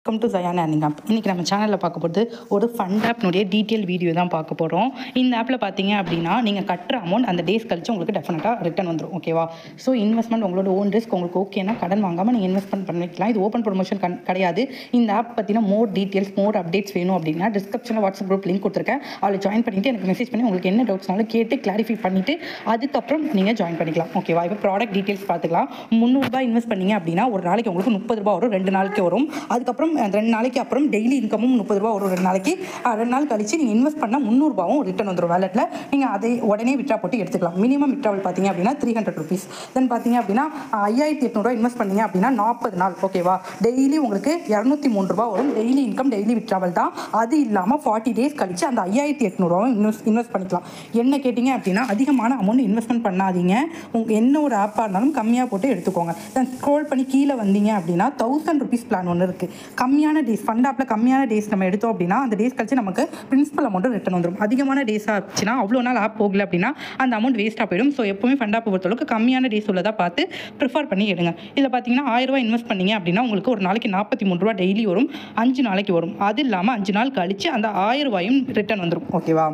Welcome to Jayan earning app. இன்றைக்கி நம்ம சேனலில் பார்க்க போகிறது ஒரு ஃபண்ட் ஆப்னுடைய டீட்டெயில் வீடியோ தான் பார்க்க போகிறோம். இந்த ஆப்பில் பார்த்தீங்க அப்படின்னா நீங்கள் கட்டுற அமௌண்ட் அந்த டேஸ் கழிச்சு உங்களுக்கு டெஃபினட்டாக ரிட்டன் வந்துடும். ஓகேவா? ஸோ இன்வெஸ்ட்மெண்ட் உங்களோட ஓன் ரிஸ்க் உங்களுக்கு ஓகேனா கடன் வாங்காமல் நீங்கள் இன்வெஸ்ட்மெண்ட் பண்ணிக்கலாம். இது ஓப்பன் ப்ரொமோஷன் கிடையாது. இந்த ஆப் பற்றின மோர் டீட்டெயில்ஸ் மோர் அப்டேட்ஸ் வேணும் அப்படின்னா டிஸ்கிரிப்ஷனில் வாட்ஸ்அப் குரூப் லிங்க் கொடுத்துருக்கேன். அதில் ஜாயின் பண்ணிவிட்டு எனக்கு மெசேஜ் பண்ணி உங்களுக்கு என்ன டவுட்ஸ்னாலும் கேட்டு கிளாரிஃபை பண்ணிவிட்டு அதுக்கப்புறம் நீங்கள் ஜாயின் பண்ணிக்கலாம். ஓகேவா? இப்போ ப்ராடக்ட் டீட்டெயில்ஸ் பார்த்துக்கலாம். 300 ரூபாய் இன்வெஸ்ட் பண்ணீங்க அப்படின்னா ஒரு நாளைக்கு உங்களுக்கு 30 ரூபா வரும். 2 நாளைக்கு வரும். அதுக்கப்புறம் 2 நாளைக்கு அப்புறம் டெய்லி இன்கமும் 30 ரூபா வரும். 2 நாளைக்கு 2 நாள் கழிச்சு நீங்கள் இன்வெஸ்ட் பண்ணால் 300 ரூபாவும் ரிட்டன் வந்துடும் வேலெட்டில். நீங்கள் அதை உடனே விட்ரா போட்டு எடுத்துக்கலாம். மினிமம் விட்ராவல் பார்த்தீங்க அப்படின்னா 300 ருபீஸ். தென் பார்த்தீங்க அப்படின்னா 5800 இன்வெஸ்ட் பண்ணீங்க அப்படின்னா 40 நாள். ஓகேவா? டெய்லி உங்களுக்கு 203 ரூபா வரும். டெய்லி இன்கம் டெய்லி விட்ராவல் தான். அது இல்லாமல் 40 டேஸ் கழிச்சு அந்த 5800 இன்வெஸ்ட் பண்ணிக்கலாம். என்ன கேட்டிங்க அப்படின்னா அதிகமான அமௌண்ட் இன்வெஸ்ட்மெண்ட் பண்ணாதீங்க. உங்கள் என்ன ஒரு ஆப்பாக இருந்தாலும் கம்மியாக போட்டு எடுத்துக்கோங்க. தென் ஸ்க்ரோல் பண்ணி கீழே வந்தீங்க அப்படின்னா 1000 ருபீஸ் பிளான் ஒன்று இருக்குது. கம்மியான டேஸ் ஃபண்ட் ஆப்பில் கம்மியான டேஸ் நம்ம எடுத்தோம் அப்படின்னா அந்த டேஸ் கழிச்சு நமக்கு பிரின்சிபல் அமௌண்ட்டு ரிட்டன் வந்துடும். அதிகமான டேஸ் ஆச்சுன்னா அவ்வளோ நாள் ஆப் போகல அப்படின்னா அந்த அமௌண்ட் வேஸ்ட்டாக போயிடும். ஸோ எப்பவுமே ஃபண்ட் ஆப்பை பொறுத்தளவுக்கு கம்மியான டேஸ் உள்ளதாக பார்த்து ப்ரிஃபர் பண்ணி எடுங்க. இதில் பார்த்தீங்கன்னா 1000 ரூபா இன்வெஸ்ட் பண்ணீங்க அப்படின்னா உங்களுக்கு ஒரு நாளைக்கு 43 ரூபா டெய்லி வரும். 5 நாளைக்கு வரும். அது இல்லாமல் 5 நாள் கழிச்சு அந்த 1000 ரூபாயும் ரிட்டன் வந்துடும். ஓகேவா?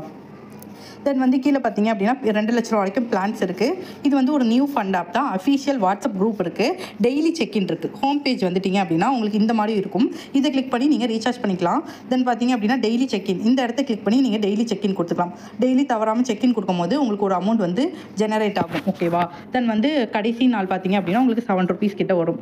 தென் வந்து கீழே பார்த்தீங்க அப்படின்னா 2 லட்ச ரூபா வரைக்கும் பிளான்ஸ் இருக்குது. இது வந்து ஒரு நியூ ஃபண்ட் ஆப் தான். அஃபீஷியல் வாட்ஸ்அப் குரூப் இருக்குது. டெய்லி செக்இன் இருக்குது. ஹோம் பேஜ் வந்துட்டிங்க அப்படின்னா உங்களுக்கு இந்த மாதிரி இருக்கும். இதை கிளிக் பண்ணி நீங்கள் ரீசார்ஜ் பண்ணிக்கலாம். தென் பார்த்தீங்க அப்படின்னா டெய்லி செக்இன் இந்த இடத்த கிளிக் பண்ணி நீங்கள் டெய்லி செக்இன் கொடுத்துக்கலாம். டெய்லி தவறாமல் செக்இன் கொடுக்கும்போது உங்களுக்கு ஒரு அமௌண்ட் வந்து ஜெனரேட் ஆகும். ஓகேவா? தென் வந்து கடைசி நாள் பார்த்தீங்க அப்படின்னா உங்களுக்கு 7 ருபீஸ் கிட்ட வரும்.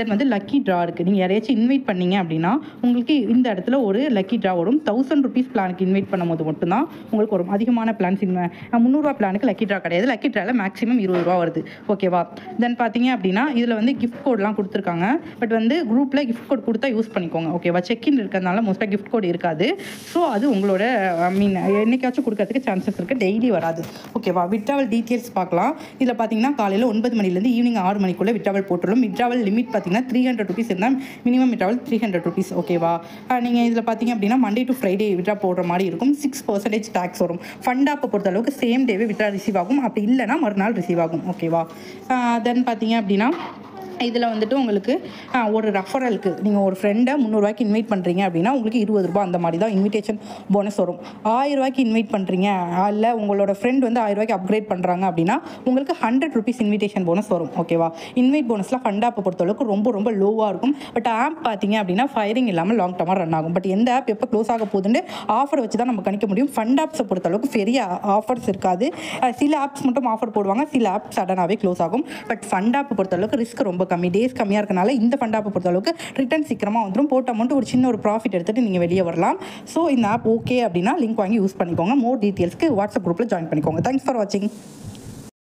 தென் வந்து லக்கி ட்ரா இருக்குது. நீங்கள் யாரையாச்சும் இன்வைட் பண்ணீங்க அப்படின்னா உங்களுக்கு இந்த இடத்துல ஒரு லக்கி ட்ரா வரும். 1000 ருபீஸ் பிளானுக்கு இன்வைட் பண்ணும்போது மட்டும்தான் உங்களுக்கு வரும். அதிகமான பிளான்ஸ் 300 ரூபா பிளானுக்கு லக்கி ட்ரா கிடையாது. லக்கி ட்ராவில் மேக்ஸிமம் 20 ரூபா வருது. ஓகேவா? தென் பார்த்தீங்க அப்படின்னா இதில் வந்து கிஃப்ட் கோட்லாம் கொடுத்துருக்காங்க. பட் வந்து குரூப்பில் கிஃப்ட் கோட் கொடுத்தா யூஸ் பண்ணிக்கோங்க. ஓகேவா? செக்இன் இருக்கிறதுனால மோஸ்ட்டாக கிஃப்ட் கோட் இருக்காது. ஸோ அது உங்களோட என்னைக்காச்சும் கொடுக்கறதுக்கு சான்சஸ் இருக்குது. டெய்லி வராது. ஓகேவா? விட்ராவல் டீட்டெயில்ஸ் பார்க்கலாம். இதில் பார்த்தீங்கன்னா காலையில் 9 மணிலேருந்து ஈவினிங் 6 மணிக்குள்ளே விட்ராவல் போட்டுள்ளோம். விட்ராவல் லிமிட் பார்த்தீங்கன்னா 300 ருபீஸ் இருந்தால் மினிமம் விட்ராவல் 300 ருபீஸ். ஓகேவா? நீங்கள் இதில் பார்த்தீங்க அப்படின்னா மண்டே டு ஃப்ரைடே விட்ரா போடுற மாதிரி இருக்கும். 6% டேக்ஸ் வரும். ஃபண்ட் ஆப்பை பொறுத்த அளவுக்கு சேம் டேவே விட்ரா ரிசீவ் ஆகும். அப்படி இல்லைனா மறுநாள் ரிசீவ் ஆகும். ஓகேவா? தென் பார்த்தீங்க அப்படின்னா இதில் வந்துட்டு உங்களுக்கு ஒரு ரெஃபரலுக்கு நீங்கள் ஒரு ஃப்ரெண்டை 300 ரூபாய்க்கு இன்வைட் பண்ணுறீங்க அப்படின்னா உங்களுக்கு 20 ரூபா அந்த மாதிரி தான் இன்விடேஷன் போனஸ் வரும். 1000 ரூபாய்க்கு இன்வைட் பண்ணுறீங்க இல்லை உங்களோட ஃப்ரெண்ட் வந்து 1000 ரூபாய்க்கு அப்கிரேட் பண்ணுறாங்க அப்படின்னா உங்களுக்கு 100 ருபீஸ் இன்விடேஷன் போனஸ் வரும். ஓகேவா? இன்வைட் போனஸ்லாம் ஃபண்ட் ஆப்பை பொறுத்தளவுக்கு ரொம்ப ரொம்ப லோவாக இருக்கும். பட் ஆப் பார்த்தீங்க அப்படின்னா ஃபயரிங் இல்லாமல் லாங் டர்மாக ரன் ஆகும். பட் எந்த ஆப் எப்போ க்ளோஸ் ஆக போகுதுன்னு ஆஃபர் வச்சு தான் நம்ம கணிக்க முடியும். ஃபண்ட் ஆப்ஸை பொறுத்தளவுக்கு பெரிய ஆஃபர்ஸ் இருக்காது. சில ஆப்ஸ் மட்டும் ஆஃபர் போடுவாங்க. சில ஆப் சடனாகவே க்ளோஸ் ஆகும். பட் ஃபண்ட் ஆப்பை பொறுத்தளவுக்கு ரிஸ்க் ரொம்ப கம்மி. டேஸ் கம்மியாக இருக்கனால இந்த ஃபண்ட் ஆப்பை பொறுத்தளவுக்கு ரிட்டர்ன் சீக்கிரமாக வந்துடும். போட்ட அமௌண்ட் ஒரு சின்ன ஒரு ப்ராஃபிட் எடுத்துகிட்டு நீங்கள் வெளியே வரலாம். ஸோ இந்த ஆப் ஓகே அப்படின்னா லிங்க் வாங்கி யூஸ் பண்ணிக்கோங்க. மோர் டீட்டெயில்ஸ்க்கு வாட்ஸ்அப் குரூப்பில் ஜாயின் பண்ணிக்கோங்க. தேங்க்ஸ் ஃபார் வாட்சிங்.